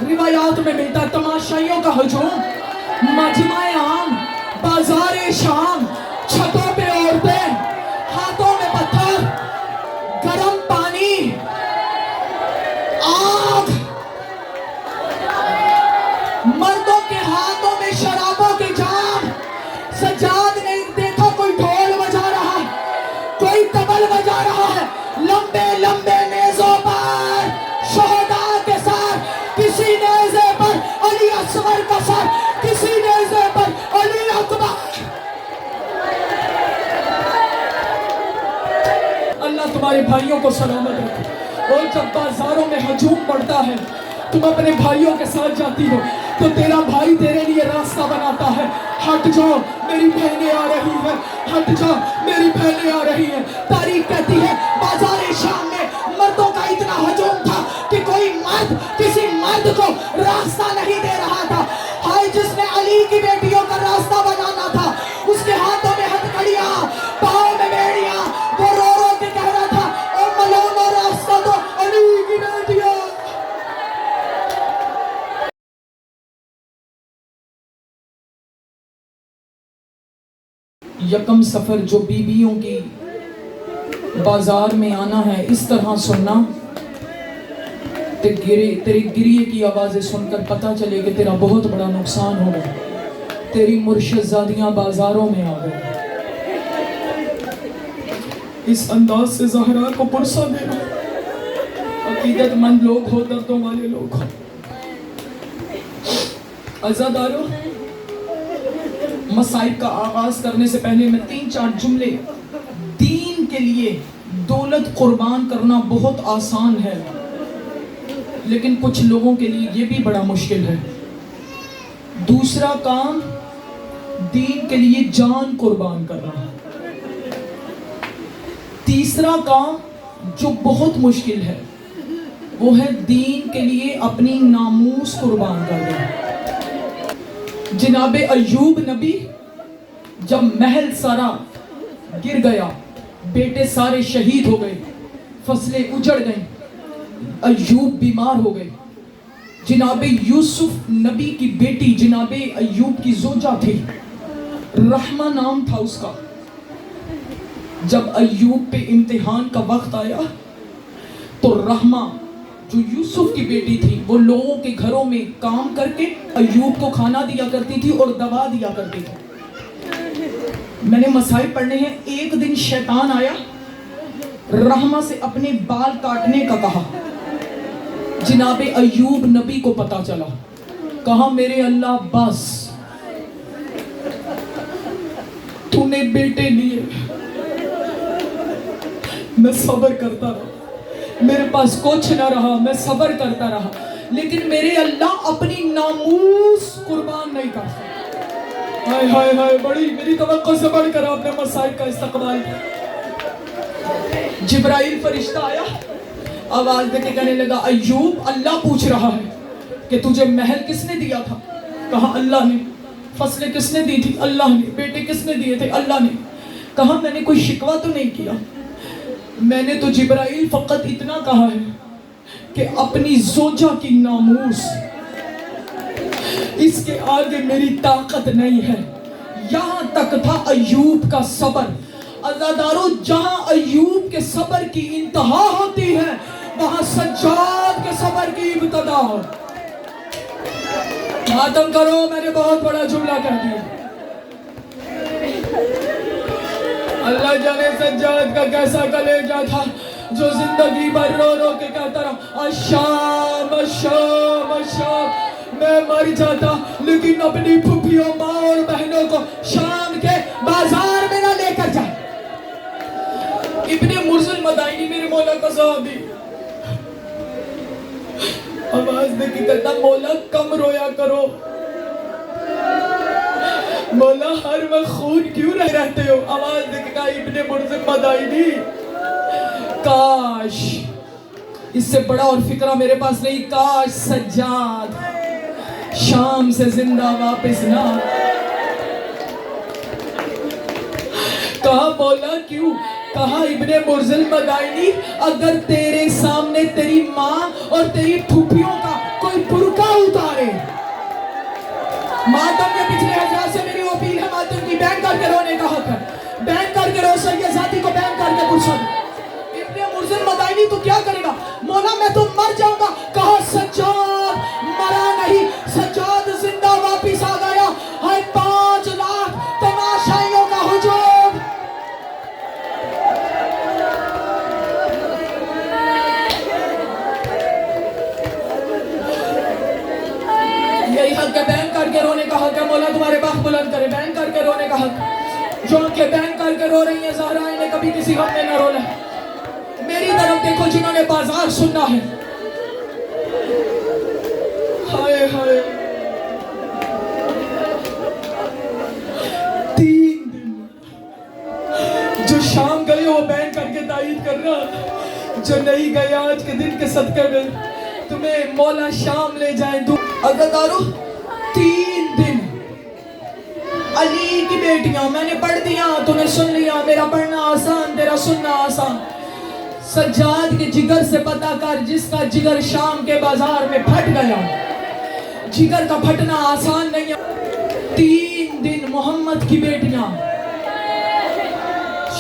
रिवायात में मिलता है तमाशाइयों का हजूम, मजमा आम, बाजार शाम, छतों पे औरतें, हाथों में पत्थर, गरम पानी, आग, मर्दों के हाथों में शराबों के जाम। सज्जाद ने देखा कोई ढोल बजा रहा है, कोई तबल बजा रहा है, लंबे लंबे नेज़ों पर शोहदा के सर, किसी नेज़े पर अली असगर का सर, किसी नेज़े पर अली अकबर। अल्लाह तुम्हारे भाइयों को सलामत रखे। और जब बाजारों में हजूम पड़ता है, तुम अपने भाइयों के साथ जाती हो तो तेरा भाई तेरे लिए रास्ता बनाता है, हट जाओ मेरी बहनें आ रही है, हट जाओ मेरी बहनें आ रही है। तारीख कहती है बाजार शाम में मर्दों का इतना हजूम था कि कोई मर्द किसी मर्द को रास्ता नहीं दे रहा था। हाय, जिसने अली की बेटियों का रास्ता बनाना था, उसके हाथों में हथकड़ियां, पाँव में बेड़ियां, वो रो रो के कह रहा था ओ मलूनो रास्ता दो अली की बेटियों। यकम सफर जो बीबियों की बाजार में आना है, इस तरह सुनना तेरी गिरिए की आवाज़ें सुनकर पता चले कि तेरा बहुत बड़ा नुकसान हो गया, तेरी मुर्शिदादियाँ बाजारों में आ गई। इस अंदाज से ज़हरा को पुरसा देना। अकीदतमंद लोग हो, दर्दों वाले लोग हो। अज़ादारों, मसाइब का आगाज करने से पहले मैं 3-4 जुमले। दीन के लिए दौलत कुर्बान करना बहुत आसान है, लेकिन कुछ लोगों के लिए ये भी बड़ा मुश्किल है। दूसरा काम, दीन के लिए जान कुर्बान करना। तीसरा काम जो बहुत मुश्किल है, वो है दीन के लिए अपनी नामूस कुर्बान करना। जनाबे अय्यूब नबी, जब महल सारा गिर गया, बेटे सारे शहीद हो गए, फसलें उजड़ गईं, अय्यूब बीमार हो गए। जनाबे यूसुफ नबी की बेटी जनाबे अय्यूब की जोजा थी, रहमा नाम था उसका। जब अय्यूब पे इम्तिहान का वक्त आया तो रहमा जो यूसुफ की बेटी थी, वो लोगों के घरों में काम करके अय्यूब को खाना दिया करती थी और दवा दिया करती थी। मैंने मसाइब पढ़ने हैं। एक दिन शैतान आया, रहमा से अपने बाल काटने का कहा। जनाबे अय्यूब नबी को पता चला, कहा मेरे अल्लाह बस, तूने बेटे लिए, मैं सब्र करता रहा, मेरे पास कुछ ना रहा, मैं सब्र करता रहा, लेकिन मेरे अल्लाह अपनी नामूस कुर्बान नहीं कर सकता। हाय हाय हाय, बड़ी मेरी तवक्को से बढ़कर आपने मसाइब का इस्तकबाल किया। जिब्राइल फरिश्ता आया, आवाज देके कहने लगा अय्यूब, अल्लाह पूछ रहा है कि तुझे महल किसने दिया था? कहा अल्लाह ने। फसलें किसने दी थी? अल्लाह ने। बेटे किसने दिए थे? अल्लाह ने। कहा मैंने कोई शिकवा तो नहीं किया, मैंने तो जिब्राइल फकत इतना कहा है कि अपनी जोजा की नामूस, इसके आगे मेरी ताकत नहीं है। यहां तक था अय्यूब का सब्र। अज़ादारों, जहां अय्यूब के सब्र की इंतहा होती है, वहां सज्जाद के सब्र की इब्तिदा हो। मातम करो, मैंने बहुत बड़ा जुमला कह दिया। अल्लाह जाने सज्जाद का कैसा कलेजा था, जो जिंदगी भर रो रो के कहता रहा अशाम अशाम अशाम। मैं मर जाता लेकिन अपनी फुफियों, माँ और बहनों को शाम के बाजार में ना लेकर जाए। इब्ने मुर्सल मदाइनी, मेरे मौला का सहाबी, आवाज दे के कहता मौला कम रोया करो, मौला हर वक्त खून क्यों रहते हो? आवाज दे के कहा इब्ने मुर्सल मदाइनी, काश, इससे बड़ा और फिक्रा मेरे पास नहीं, काश सज्जाद शाम से जिंदा वापस ना। कहा मौला क्यों? कहा इब्ने मुर्सल मदाइनी, अगर तेरे सामने तेरी माँ और तेरी फूफियों का कोई कोई बुर्का उतारे। मातम के पिछले हजरात से मेरी अपील है, मातम की बैन करके रोने का हक है, बैन करके रो। सैयद ज़ाती को बैन करके पुरसद। इब्ने मुर्जिन मदाइनी तो क्या करेगा? मौला मैं तो मर जाऊंगा। कहा सज्जाद मरा नहीं, सज्जाद जिंदा वापिस आ गया। हाय 5 लाख तमाशाइयों का हुजूम। यही हक है, बैन करके रोने का हक है। मौला तुम्हारे बाख बुलंद करे, बैन करके रोने का हक। जो आंखें बैन करके रो रही हैं, ज़हरा ने कभी किसी गम में न रोना। मेरी तरफ देखो जिन्होंने बाजार सुनना है। हाय हाय 3 दिन जो शाम गए वो बैन करके तायीद कर रहा, जो नहीं गए आज के दिन के सदके में तुम्हें मौला शाम ले जाए। अगदारो 3 दिन अली की बेटियां मैंने पढ़ दिया, तूने सुन लिया। मेरा पढ़ना आसान, तेरा सुनना आसान। सज्जाद के जिगर से पता कर, जिसका जिगर शाम के बाजार में फट गया। जिगर का फटना आसान नहीं है। 3 दिन मोहम्मद की बेटियां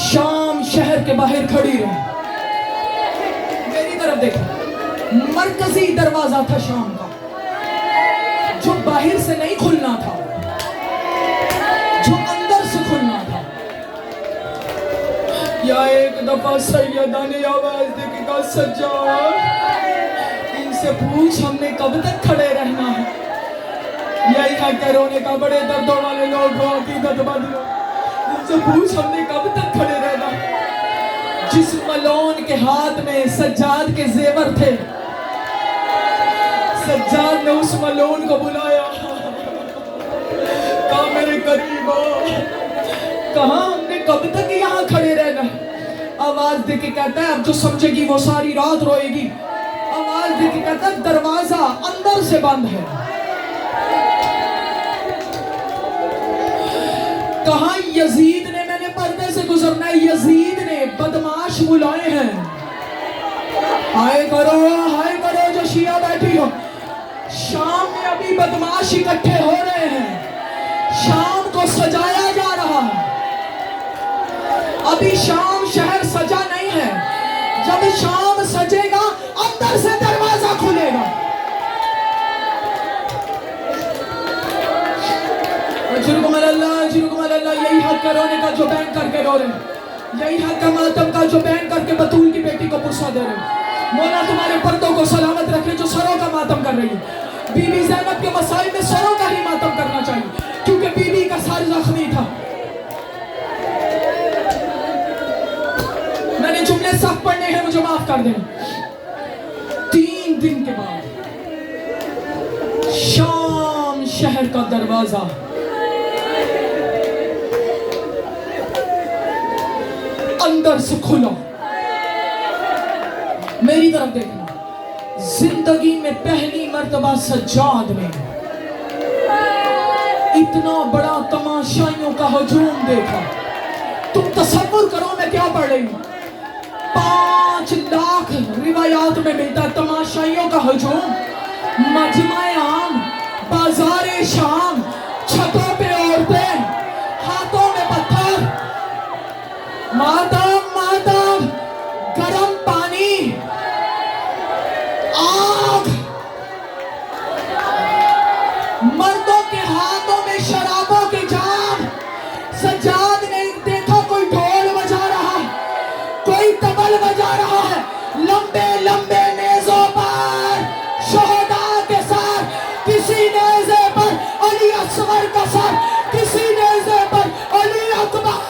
शाम शहर के बाहर खड़ी रही। मेरी तरफ देखो, मरकजी दरवाजा था शाम का, जो बाहर से नहीं खुलना था, जो अंदर से खुलना था। या एक दफा सैयदा ने आवाज दे के कहा, सज्जाद इनसे पूछ हमने कब तक खड़े रहना है। यही है रोने का, बड़े दर्दों वाले लोग हो, अकीदतमंद लोग, इनसे पूछ हमने कब तक खड़े रहना है। जिस मलौन के हाथ में सज्जाद के जेवर थे, सज्जाद ने उस मलौन को बुलाया। कहा मेरे करीब हो, कहा हमने कब तक यहाँ खड़े रहना। आवाज दे के कहता है, अब जो समझेगी वो सारी रात रोएगी। आवाज दे के कहता है, दरवाजा अंदर से बंद है। कहा यजीद ने, मैंने पर्दे से गुजरना है, यजीद ने बदमाश बुलाए हैं। हाय करो जो शिया बैठी हो। शाम में अभी बदमाश इकट्ठे हो रहे हैं, शाम को सजाया जा रहा है। अभी शाम शहर सजा नहीं है, जब शाम सजेगा अंदर से दरवाजा खुलेगा। अजरुकुम अल्लाह, यही हक का रोने का जो बैन करके रो रहे हैं, यही हक का मातम का जो बैन करके बतूल की बेटी को पुरसा दे रहे हैं। मौला तुम्हारे पर्दों को सलामत रखे, जो सरों का मातम कर रही है। बीबी ज़ैनब के मसाइल में सरों का ही मातम करना चाहिए, क्योंकि बीबी का सर जख्मी था। मैंने जुमले सख्त पढ़ने हैं, मुझे माफ कर देना। 3 दिन के बाद शाम शहर का दरवाजा अंदर से खुला। मेरी तरफ देखना, जिंदगी में पहली मर्तबा सज्जाद ने इतना बड़ा तमाशाइयों का हुजूम देखा। तुम तसव्वुर करो मैं क्या पढ़ रही हूं। 5 लाख रिवायात में मिलता तमाशाइयों का हुजूम। मजमा-ए आम, बाजार-ए शाम, छतों पे औरतें, हाथों में पत्थर, मातम मातम, गरम पानी, आग, मर्दों के हाथों में शराबों के जाम। सज्जाद ने देखा कोई ढोल बजा रहा है, कोई तबल बजा रहा है। लंबे लंबे नेज़ों पर शोहदा के सर, किसी नेज़े पर अली असगर का सर, किसी नेज़े पर अली अकबर।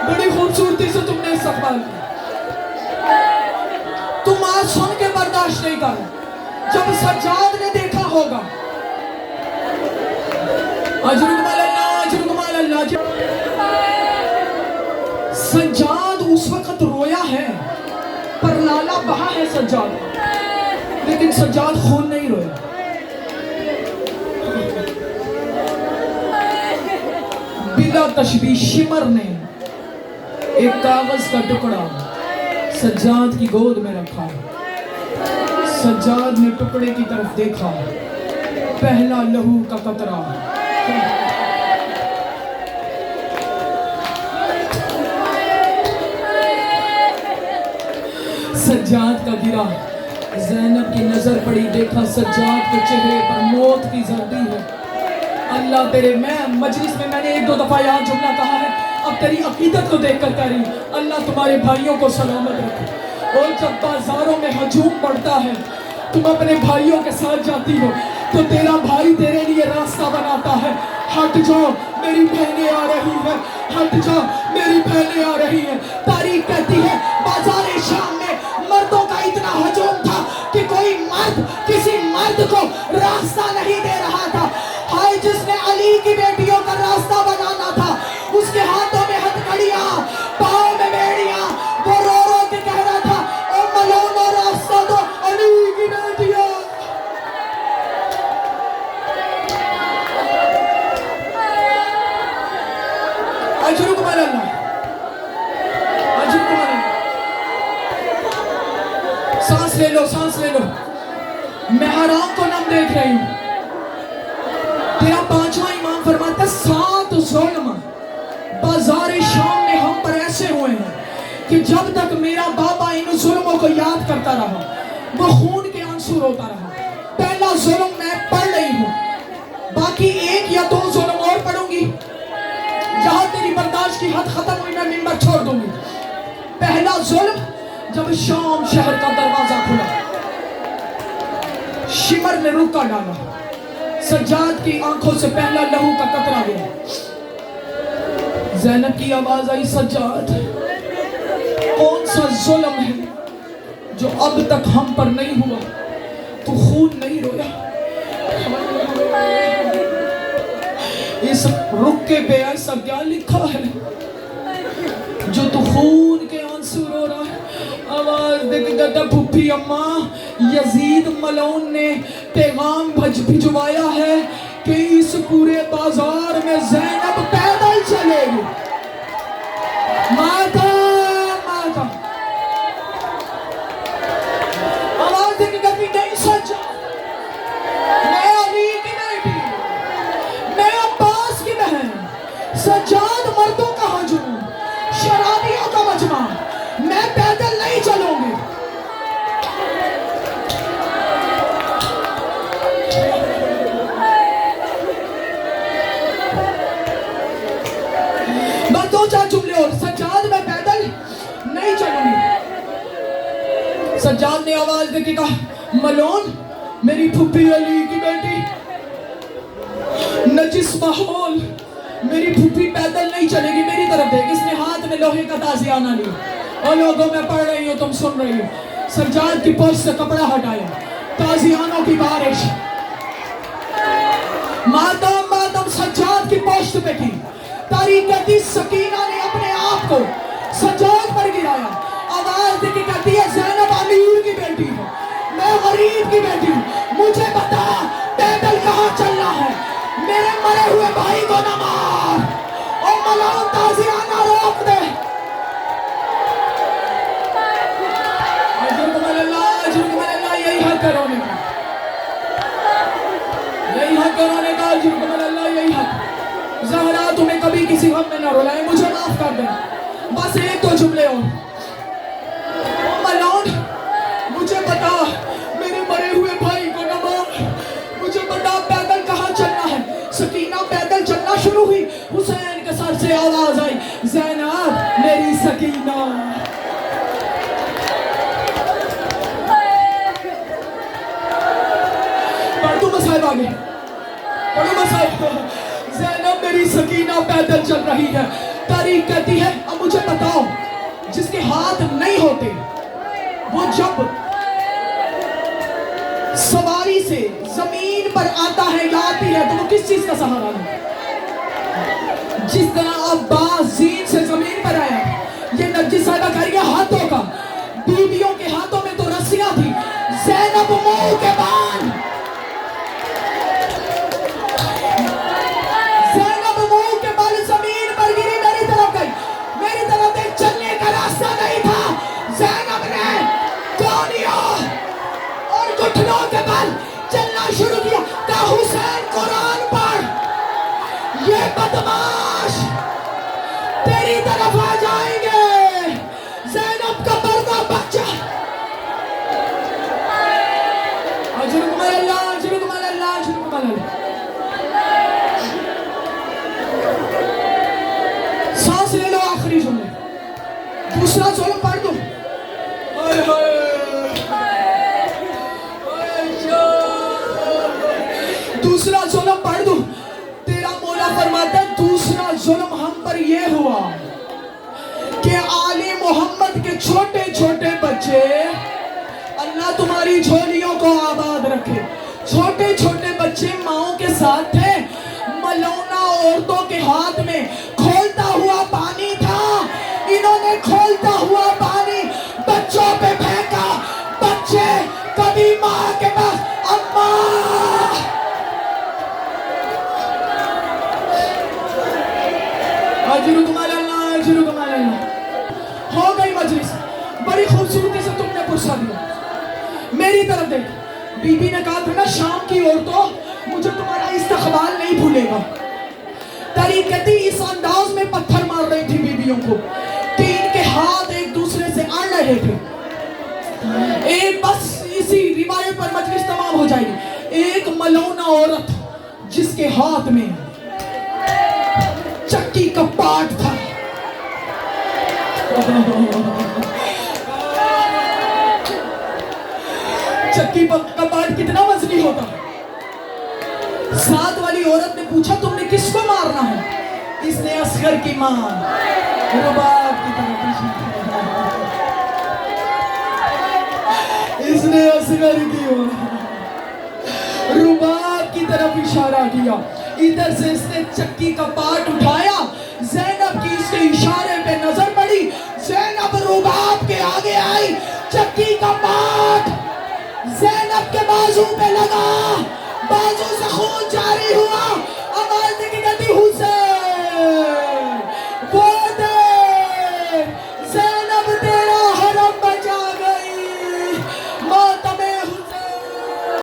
बड़ी खूबसूरती से तुमने इस्तकबाल किया। तुम आज सुन के बर्दाश्त नहीं कर, जब सज्जाद ने देखा होगा। सज्जाद उस वक्त रोया है, पर लाला बहा है सज्जाद, लेकिन सज्जाद खून नहीं रोया। बिला तशबीह शिमर ने ایک کاغذ کا ٹکڑا سجاد کی گود میں رکھا، سجاد نے ٹکڑے کی طرف دیکھا، پہلا لہو کا قطرہ سجاد کا گرا، زینب کی نظر پڑی، دیکھا سجاد کے چہرے پر موت کی زردی ہے۔ اللہ تیرے، میں مجلس میں نے ایک دو دفعہ یہاں جملہ کہا ہے، اب تیری عقیدت کو دیکھ کر کہہ رہی ہوں، اللہ تمہارے بھائیوں کو سلامت رکھے۔ اور جب بازاروں میں ہجوم پڑتا ہے، تم اپنے بھائیوں کے ساتھ جاتی ہو تو تیرا بھائی تیرے لیے راستہ بناتا ہے، ہٹ جاؤ میری بہنیں آ رہی ہیں، ہٹ جاؤ میری بہنیں آ رہی ہیں۔ تاریخ کہتی ہے بازار شام میں مردوں کا اتنا ہجوم تھا کہ کوئی مرد کسی مرد کو راستہ نہیں دے رہا تھا۔ ہائے جس نے علی کی بیٹیوں کا راستہ بنانا تھا، اس کے ہاتھوں میں ہتھکڑیاں، پاؤں میں بیڑیاں، وہ رو رو کے کہہ رہا تھا اے ملونو راستہ دو علی کی بیٹیوں۔ اجرکم اللہ، اجرکم اللہ۔ سانس لے لو، سانس لے لو۔ میں حرام کو نم دیکھ رہی ہوں۔ تیرا پانچواں امام فرماتا ہے 7 ظلم بازار شام میں ہم پر ایسے ہوئے ہیں کہ جب تک میرا بابا ان ظلموں کو یاد کرتا رہا وہ خون کے آنسو روتا رہا۔ پہلا ظلم میں پڑھ رہی ہوں، باقی 1 یا 2 ظلم اور پڑھوں گی، جہاں تیری برداشت کی حد ختم ہوئی میں منبر چھوڑ دوں گی۔ پہلا ظلم جب شام شہر کا دروازہ کھلا، شمر نے رکا ڈالا، سجاد کی آنکھوں سے پہلا لہو کا قطرہ گیا۔ زینب کی آواز آئی، سجاد کون سا ظلم ہے جو اب تک ہم پر نہیں ہوا؟ تو خون نہیں رویا؟ اس رکے پہ ایسا کیا لکھا ہے جو تو خون کے آنسو رو رہا ہے؟ آواز دے کے کہتا پھپھی اماں، یزید ملعون نے پیغام بھجوایا ہے کہ اس پورے بازار میں زینب پیدل چلے گی۔ ماتا ماتا آواز دے کے کہتی نہیں سچا، میں علی کی بیٹی، میں عباس کی بہن، سجاد مردوں کا ہجوم، شرابیوں کا مجمع، میں پیدل نہیں چلوں گی۔ بس 2-4 جملے اور، سجاد میں پیدل نہیں چلوں گی۔ سجاد نے آواز دے کے کہا ملون میری پھپھی علی کی بیٹی، نجس ماحول، میری پھپھی پیدل نہیں چلے گی، میری طرف دیکھ۔ اس نے ہاتھ میں لوہے کا تازیانہ لیا، اور لوگوں میں پڑھ رہی ہو تم سن رہی ہو، سجاد کی پوچھ سے کپڑا ہٹایا، تازیانوں کی بارش، ماتم ماتم سجاد کی پوشت پہ کی۔ تاریخ کہتی سکینہ نے اپنے آپ کو سجاد پر گرایا، آواز دے کے کہتی ہے زینب امیر کی بیٹی ہے، میں غریب کی بیٹی ہوں، مجھے بتا پیدل کہاں چلنا ہے، میرے مرے ہوئے بھائی کو نہ مار، اور ملعون تازیانہ روک دے۔ اجرکم اللہ، یہی حق کرونے کا، یہی حق کرونے کا، اجرکم اللہ، یہی حق۔ زہرا تمہیں کبھی کسی غم میں نہ رلائے، مجھے معاف کر دیں۔ بس 1-2 جملے اور۔ ملعون مجھے بتا میرے مرے ہوئے بھائی کو نہ مار، مجھے بتا پیدل کہاں چلنا ہے۔ سکینہ پیدل چلنا شروع ہوئی، حسین کے سر سے آواز آئی زینب میری سکینہ۔ پڑھ دوں مصاحب آگے، پڑھو مصاحب۔ زینب میری سکینہ پیدل چل رہی ہے۔ تاریخ کہتی ہے اب مجھے بتاؤ جس کے ہاتھ نہیں ہوتے وہ جب سواری سے زمین پر آتا ہے یا آتی ہے تو وہ کس چیز کا سہارا ہے؟ جس طرح عباس زین سے زمین پر آیا، یہ نرجس صاحبہ کہہ رہی ہے ہاتھوں کا، بیویوں کے ہاتھوں میں تو رسیاں تھی، زینب منہ کے بان، زینب منہ کے بال زمین پر گری، میری طرف گئی، میری طرف دیکھ چل بدماش تیری طرف آ جائیں گے. زینب کا مردہ بچہ. اجرکم اللہ اجرکم اللہ اجرکم اللہ. سانس لے لو. آخری جملے. دوسرا ظلم پڑھ دو. دوسرا ظلم پڑھ دو. تیرا مولا فرماتا ہے دوسرا ظلم ہم پر یہ ہوا کہ آل محمد کے چھوٹے چھوٹے بچے، اللہ تمہاری جھولیوں کو آباد رکھے، چھوٹے چھوٹے بچے ماؤں کے ساتھ تھے. ملونہ عورتوں کے ہاتھ میں کھولتا ہوا پانی تھا. انہوں نے کھولتا ہوا پانی بچوں پہ پھینکا. بچے کبھی ماں کے پاس اماں. اجرکم اللہ اجرکم اللہ. ہو گئی مجلس. بڑی خوبصورتی سے تم نے پرسا دیا. میری طرف دیکھ. بی بی نے کہا تھا نا شام کی عورتوں مجھے تمہارا استقبال نہیں بھولے گا. طریقتی اس انداز میں پتھر مار رہی تھی بیویوں کو کہ ان کے ہاتھ ایک دوسرے سے اڑ رہے تھے. ایک بس اسی روایت پر مجلس تمام ہو جائے گی. ایک ملونہ عورت جس کے ہاتھ میں چکی کا پاٹ تھا. چکی کا پاٹ کتنا وزنی ہوتا. ساتھ والی عورت نے پوچھا تم نے کس کو مارنا ہے؟ اس نے اصغر کی ماں رباب کی طرف اس نے اصغر کی رباب کی طرف اشارہ کیا. ادھر سے اس نے چکی کا پاٹ اٹھایا. زینب کی اس کے اشارے پہ نظر پڑی. زینب رباب کے آگے آئی. چکی کا پاٹ زینب کے بازو پہ لگا. بازو سے خون جاری ہوا. آواز کی کہتی حسین